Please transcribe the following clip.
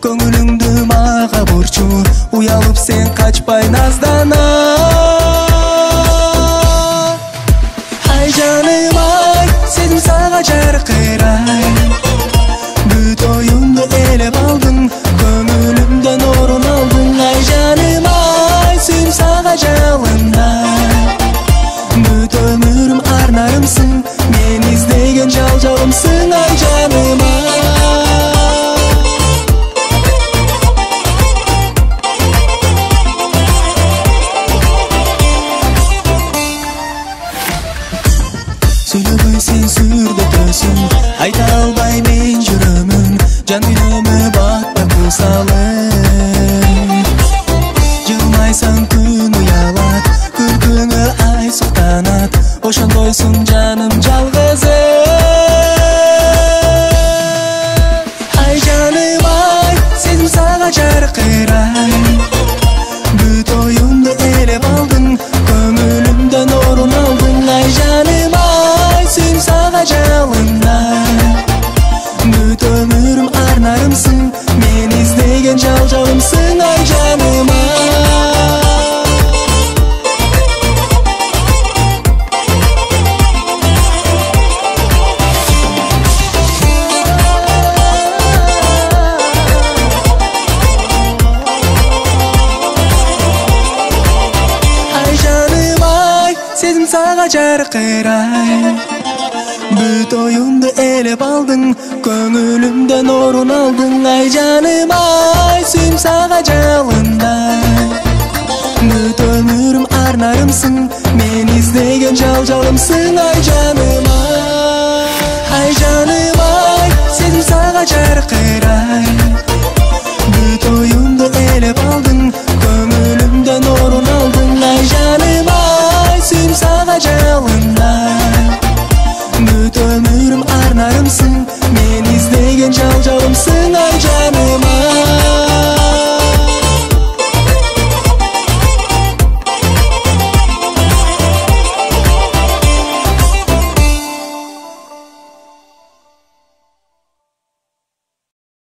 көңүлүңдү мага бурчу, уялып сен качпай наздана. Ай жаным ай, сезим сага жаркырай, бүт оюмду элеп алдың, көңүлүмдөн орун алдың. Ай жаным ай, сүйүм сага жалындай, бүт өмүрүм арнарымсың, мен издеген жалжалымсың. Ай жаным ай, сөйлөбөй сен сүрдөтөсүң, айта албай мен жүрөмүн, жан дүйнөмө баттап салып. Жылмайсаң күн уялат, күлкүңө ай суктанат, ошондойсуң жаным жалгызым. Ай жаным ай, сезим сага жаркырай, бүт оюмду элеп алдың, көңүлүмдөн орун алдың. Ай жаным ай, сүйүм сага жалындай, бүт өмүрүм арнарымсың, мен издеген жалжалымсың. Ай жаным ай, сезим сага жаркырай, бүт оюмду элеп алдың, көңүлүмдөн орун алдың. Ай жаным ай, сүйүм сага жалындай, бүт өмүрүм арнарымсың, мен издеген жалжалымсың. Ай жаным ай, сезим сага жаркырай.